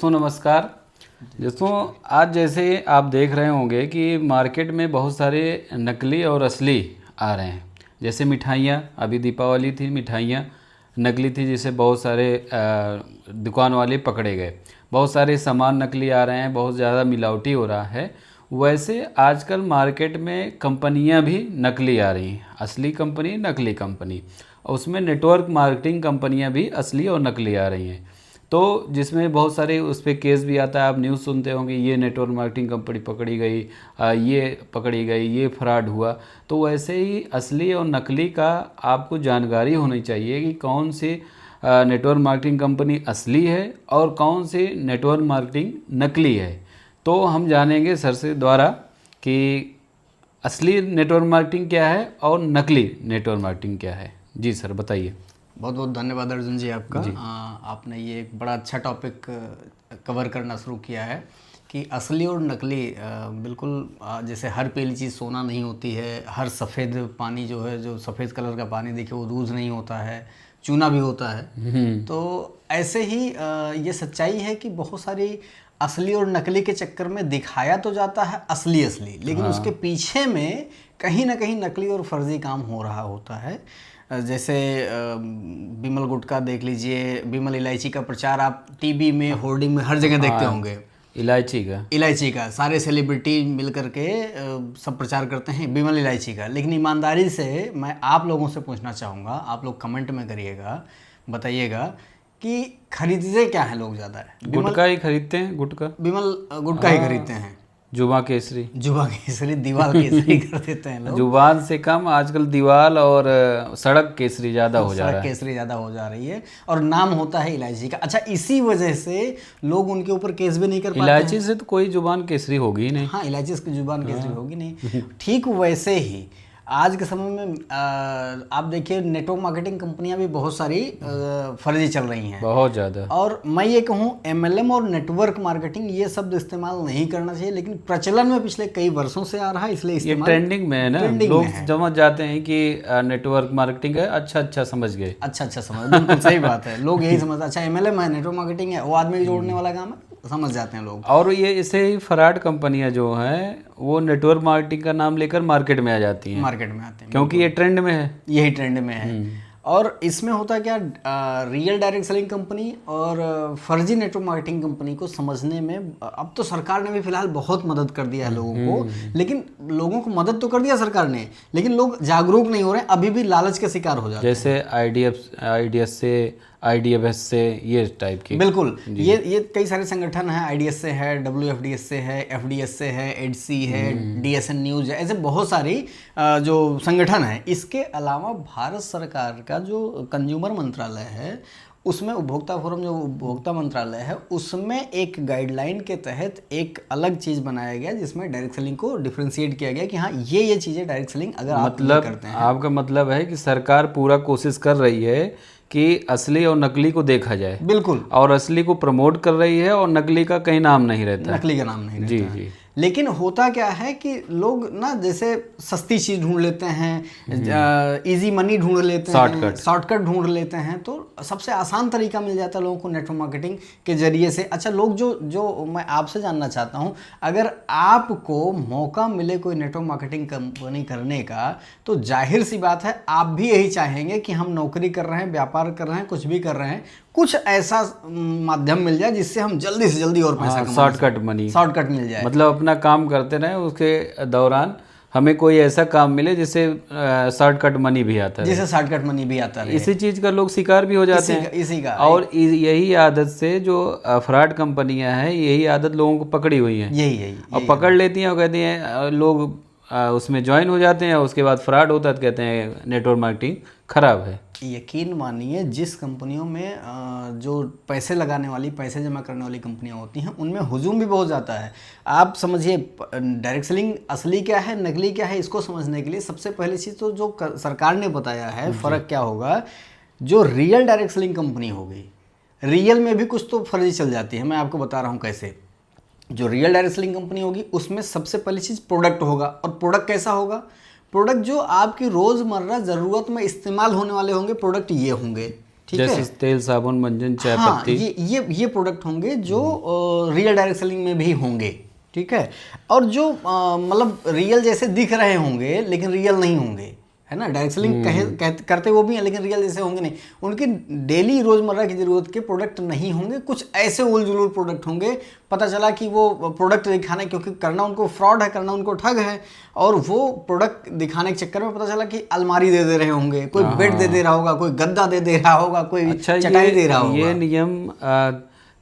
दोस्तों नमस्कार। दोस्तों आज जैसे आप देख रहे होंगे कि मार्केट में बहुत सारे नकली और असली आ रहे हैं। जैसे मिठाइयाँ, अभी दीपावली थी, मिठाइयाँ नकली थी जिसे बहुत सारे दुकान वाले पकड़े गए। बहुत सारे सामान नकली आ रहे हैं, बहुत ज़्यादा मिलावटी हो रहा है। वैसे आजकल मार्केट में कंपनियां भी नकली आ रही हैं, असली कंपनी, नकली कंपनी, और उसमें नेटवर्क मार्केटिंग कंपनियां भी असली और नकली आ रही हैं। तो जिसमें बहुत सारे उस पर केस भी आता है, आप न्यूज़ सुनते होंगे, ये नेटवर्क मार्केटिंग कंपनी पकड़ी गई, ये पकड़ी गई, ये फ्रॉड हुआ। तो वैसे ही असली और नकली का आपको जानकारी होनी चाहिए कि कौन सी नेटवर्क मार्केटिंग कंपनी असली है और कौन सी नेटवर्क मार्केटिंग नकली है। तो हम जानेंगे सर से द्वारा कि असली नेटवर्क मार्केटिंग क्या है और नकली नेटवर्क मार्केटिंग क्या है। जी सर बताइए। बहुत बहुत धन्यवाद अर्जुन जी आपका। आपने ये एक बड़ा अच्छा टॉपिक कवर करना शुरू किया है कि असली और नकली। बिल्कुल जैसे हर पीली चीज़ सोना नहीं होती है, हर सफ़ेद पानी जो है, जो सफ़ेद कलर का पानी देखिए वो दूध नहीं होता है, चूना भी होता है। तो ऐसे ही ये सच्चाई है कि बहुत सारी असली और नकली के चक्कर में दिखाया तो जाता है असली असली, लेकिन उसके पीछे में कहीं ना कहीं नकली और फर्जी काम हो रहा होता है। जैसे बिमल गुटखा देख लीजिए, बिमल इलायची का प्रचार आप टीवी में, होर्डिंग में हर जगह देखते होंगे। इलायची का सारे सेलिब्रिटी मिल करके सब प्रचार करते हैं बिमल इलायची का। लेकिन ईमानदारी से मैं आप लोगों से पूछना चाहूँगा, आप लोग कमेंट में करिएगा, बताइएगा कि खरीदते क्या है लोग ज़्यादा? गुटखा ही खरीदते हैं, बिमल गुटखा ही खरीदते हैं। जुबा केसरी, दीवाल केसरी कर देते हैं लोग। जुबान से कम आजकल दीवाल और सड़क केसरी ज़्यादा हो जा रहा है। सड़क केसरी ज़्यादा हो जा रही है और नाम होता है इलायची का। अच्छा, इसी वजह से लोग उनके ऊपर केस भी नहीं कर पाते। इलायची से तो कोई जुबान केसरी होगी ही नहीं। हाँ, इलायची से जुबान केसरी होगी नहीं। ठीक वैसे ही आज के समय में आप देखिए नेटवर्क मार्केटिंग कंपनियां भी बहुत सारी फर्जी चल रही हैं, बहुत ज़्यादा। और मैं ये कहूँ MLM और नेटवर्क मार्केटिंग ये शब्द इस्तेमाल नहीं करना चाहिए, लेकिन प्रचलन में पिछले कई वर्षों से आ रहा है, इसलिए ये ट्रेंडिंग में है ना। लोग समझ जाते हैं कि नेटवर्क मार्केटिंग है, अच्छा समझ गए, अच्छा समझ, बिल्कुल सही बात है। लोग यही समझते, अच्छा MLM है, नेटवर्क मार्केटिंग है, वो आदमी जोड़ने वाला काम है, समझ जाते हैं लोग। और ये इसे ही फ्रॉड कंपनियां जो हैं वो नेटवर्क मार्केटिंग का नाम लेकर मार्केट में आ जाती हैं, मार्केट में आते हैं, क्योंकि ये ट्रेंड में है, यही ट्रेंड में है। और इसमें होता क्या, रियल डायरेक्ट सेलिंग कंपनी और फर्जी नेटवर्क मार्केटिंग कंपनी को समझने में अब तो सरकार ने भी फिलहाल बहुत मदद कर दिया है लोगों को। लेकिन लोगों को मदद तो कर दिया सरकार ने, लेकिन लोग जागरूक नहीं हो रहे हैं, अभी भी लालच के शिकार हो जाते हैं। जैसे IDFS से ये टाइप की। बिल्कुल, ये कई सारे संगठन हैं, IDS से है, WFDS से है, FDS से है, EDC है, DSN न्यूज है, ऐसे बहुत सारी जो संगठन हैं। इसके अलावा भारत सरकार का जो कंज्यूमर मंत्रालय है, उसमें उपभोक्ता फोरम जो उपभोक्ता मंत्रालय है, उसमें एक गाइडलाइन के तहत एक अलग चीज़ बनाया गया जिसमें डायरेक्ट सेलिंग को डिफरेंशिएट किया गया कि हाँ ये चीज़ें डायरेक्ट सेलिंग अगर आप करते हैं। आपका मतलब है कि सरकार पूरा कोशिश कर रही है कि असली और नकली को देखा जाए। बिल्कुल, और असली को प्रमोट कर रही है और नकली का कहीं नाम नहीं रहता, नकली का नाम नहीं रहता। जी। लेकिन होता क्या है कि लोग ना जैसे सस्ती चीज़ ढूंढ लेते हैं, इजी मनी ढूंढ लेते हैं, शॉर्टकट ढूंढ लेते हैं, तो सबसे आसान तरीका मिल जाता है लोगों को नेटवर्क मार्केटिंग के जरिए से। अच्छा, लोग जो मैं आपसे जानना चाहता हूं, अगर आपको मौका मिले कोई नेटवर्क मार्केटिंग कंपनी करने का, तो जाहिर सी बात है आप भी यही चाहेंगे कि हम नौकरी कर रहे हैं, व्यापार कर रहे हैं, कुछ भी कर रहे हैं, कुछ ऐसा माध्यम मिल जाए जिससे हम जल्दी से जल्दी और पैसा कमा, शॉर्टकट मिल जाए। मतलब अपना काम करते रहे, उसके दौरान हमें कोई ऐसा काम मिले जिससे शॉर्टकट मनी भी आता है, इसी चीज का लोग शिकार भी हो जाते हैं, इसी का। और यही आदत से जो फ्रॉड कंपनियां हैं, यही आदत लोगों को पकड़ी हुई है, यही और पकड़ लेती हैं और कहती हैं, लोग उसमें ज्वाइन हो जाते हैं, उसके बाद फ्रॉड होता है तो कहते हैं नेटवर्क मार्केटिंग खराब है। यकीन मानिए, जिस कंपनियों में जो पैसे लगाने वाली, पैसे जमा करने वाली कंपनियां होती हैं, उनमें हुजूम भी बहुत जाता है। आप समझिए, डायरेक्ट सेलिंग असली क्या है, नकली क्या है, इसको समझने के लिए सबसे पहली चीज़ तो जो सरकार ने बताया है, फ़र्क क्या होगा, जो रियल डायरेक्ट सेलिंग कंपनी होगी, रियल में भी कुछ तो फर्जी चल जाती है। मैं आपको बता रहा हूँ कैसे। जो रियल डायरेक्ट सेलिंग कंपनी होगी उसमें सबसे पहली चीज़ प्रोडक्ट होगा, और प्रोडक्ट कैसा होगा, प्रोडक्ट जो आपकी रोज़मर्रा ज़रूरत में इस्तेमाल होने वाले होंगे, प्रोडक्ट ये होंगे, ठीक है। जैसे तेल, साबुन, मंजन, चाय हाँ, पत्ती, ये प्रोडक्ट होंगे जो रियल डायरेक्ट सेलिंग में भी होंगे, ठीक है। और जो मतलब रियल जैसे दिख रहे होंगे लेकिन रियल नहीं होंगे, है ना। डायरेक्ट सेलिंग करते वो भी हैं लेकिन रियल जैसे होंगे नहीं। उनके डेली रोजमर्रा की जरूरत के प्रोडक्ट नहीं होंगे, कुछ ऐसे उल जुलूल प्रोडक्ट होंगे। पता चला कि वो प्रोडक्ट दिखाने, क्योंकि करना उनको फ्रॉड है, करना उनको ठग है, और वो प्रोडक्ट दिखाने के चक्कर में पता चला कि अलमारी दे रहे होंगे, कोई बेड दे रहा होगा, कोई गद्दा दे रहा होगा, कोई अच्छा, चटाई दे रहा होगा। ये नियम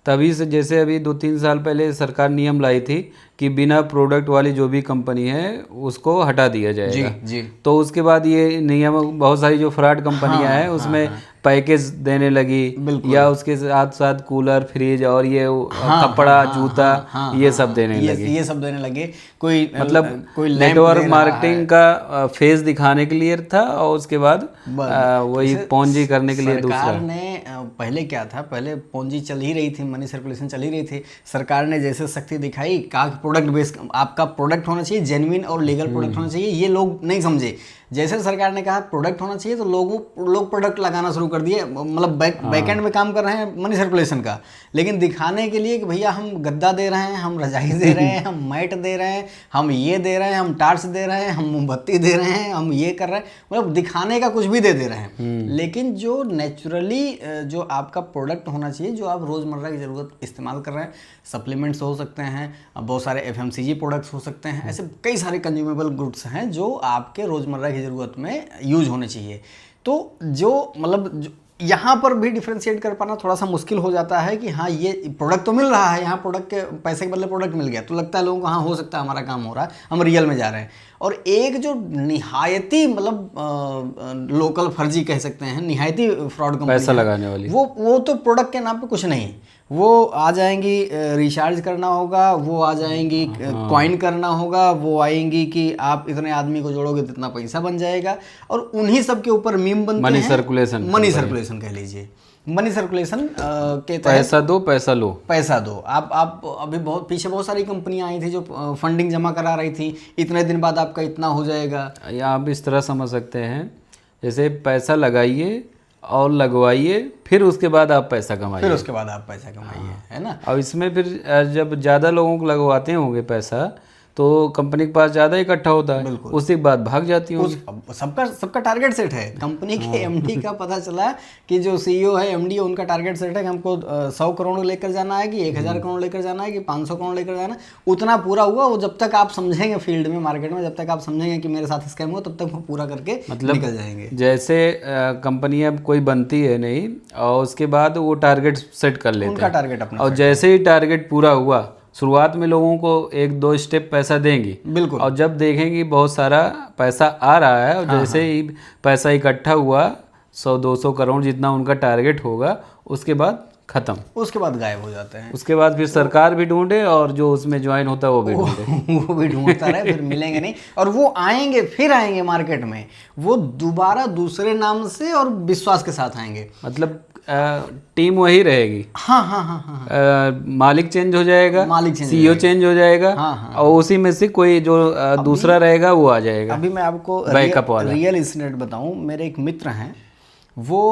तभी से, जैसे अभी 2-3 साल पहले सरकार नियम लाई थी कि बिना प्रोडक्ट वाली जो भी कंपनी है उसको हटा दिया जाएगा। जी। तो उसके बाद ये नियम, बहुत सारी जो फ्रॉड कंपनियां हैं उसमें पैकेज देने लगी, या उसके साथ साथ कूलर, फ्रिज और ये कपड़ा, जूता, ये सब देने लगे। ये सब देने लगे। कोई मतलब कोई नेटवर्क मार्केटिंग का फेस दिखाने के लिए था, और उसके बाद वही पोंजी करने के लिए दूसरा। सरकार ने पहले क्या था, पहले पोंजी चल ही रही थी, मनी सर्कुलेशन चल ही रही थी। सरकार ने जैसे सख्ती दिखाई, कहा प्रोडक्ट बेस्ड, आपका प्रोडक्ट होना चाहिए, जेन्युइन और लीगल प्रोडक्ट होना चाहिए। ये लोग नहीं समझे। जैसे सरकार ने कहा प्रोडक्ट होना चाहिए तो लोग प्रोडक्ट लगाना शुरू कर दिए। मतलब बैकएंड में काम कर रहे हैं मनी सर्कुलेशन का, लेकिन दिखाने के लिए कि भैया हम गद्दा दे रहे हैं, हम रजाई दे रहे हैं, हम मैट दे रहे हैं, हम ये दे रहे हैं, हम टार्च दे रहे हैं, हम मोमबत्ती दे रहे हैं, हम ये कर रहे हैं, मतलब दिखाने का कुछ भी दे रहे हैं। लेकिन जो नेचुरली जो आपका प्रोडक्ट होना चाहिए, जो आप रोज़मर्रा की ज़रूरत इस्तेमाल कर रहे हैं, सप्लीमेंट्स हो सकते हैं, बहुत सारे FMCG प्रोडक्ट्स हो सकते हैं, ऐसे कई सारे कंज्यूमेबल गुड्स हैं जो आपके रोज़मर्रा की ज़रूरत में यूज होने चाहिए। तो जो मतलब यहाँ पर भी डिफ्रेंशिएट कर पाना थोड़ा सा मुश्किल हो जाता है कि हाँ ये प्रोडक्ट तो मिल रहा है, यहाँ प्रोडक्ट के पैसे के बदले प्रोडक्ट मिल गया, तो लगता है लोगों को हाँ हो सकता है हमारा काम हो रहा है, हम रियल में जा रहे हैं। और एक जो निहायती मतलब लोकल फर्जी कह सकते हैं, निहायती फ्रॉड कंपनी, पैसा लगाने वाली, वो तो प्रोडक्ट के नाम पे कुछ नहीं, वो आ जाएंगी रिचार्ज करना होगा, वो आ जाएंगी कॉइन करना होगा, वो आएंगी कि आप इतने आदमी को जोड़ोगे तो इतना पैसा बन जाएगा, और उन्हीं सब के ऊपर मीम बनते हैं। मनी सर्कुलेशन कह लीजिए, मनी सर्कुलेशन के तहत पैसा दो पैसा लो, पैसा दो। आप अभी बहुत पीछे बहुत सारी कंपनियां आई थी जो फंडिंग जमा करा रही थी, इतने दिन बाद आपका इतना हो जाएगा। या आप इस तरह समझ सकते हैं जैसे पैसा लगाइए और लगवाइए, फिर उसके बाद आप पैसा कमाइए, है ना। और इसमें फिर जब ज़्यादा लोगों को लगवाते होंगे पैसा, तो कंपनी के पास ज़्यादा इकट्ठा होता है, उसके बाद भाग जाती होंगी। सबका टारगेट सेट है। कंपनी के MD का पता चला कि जो CEO है, MD है, उनका टारगेट सेट है कि हमको 100 करोड़ लेकर जाना है, कि 1000 करोड़ लेकर जाना है, कि 500 करोड़ लेकर जाना है। उतना पूरा हुआ, वो जब तक आप समझेंगे फील्ड में, मार्केट में, जब तक आप समझेंगे कि मेरे साथ स्कैम हो, तब तक वो पूरा करके निकल जाएंगे। जैसे कंपनी अब कोई बनती है नहीं, और उसके बाद वो टारगेट सेट कर लेते हैं, उनका टारगेट अपना, और जैसे ही टारगेट पूरा हुआ, शुरुआत में लोगों को 1-2 स्टेप पैसा देंगी, बिल्कुल, और जब देखेंगे बहुत सारा पैसा आ रहा है, और जैसे ही पैसा इकट्ठा हुआ 100-200 करोड़ जितना उनका टारगेट होगा, उसके बाद खत्म, उसके बाद गायब हो जाते हैं। उसके बाद फिर सरकार भी ढूंढे, और जो उसमें ज्वाइन होता है वो भी ढूंढे, वो भी ढूंढता रहे, फिर मिलेंगे नहीं, और वो आएंगे, फिर आएंगे मार्केट में, वो दोबारा दूसरे नाम से और विश्वास के साथ आएंगे। मतलब टीम वही रहेगी, हाँ, मालिक चेंज हो जाएगा, CEO चेंज हो जाएगा, और उसी में से कोई जो दूसरा रहेगा वो आ जाएगा। अभी मैं आपको रियल इंसिडेंट बताऊं। मेरे एक मित्र हैं, वो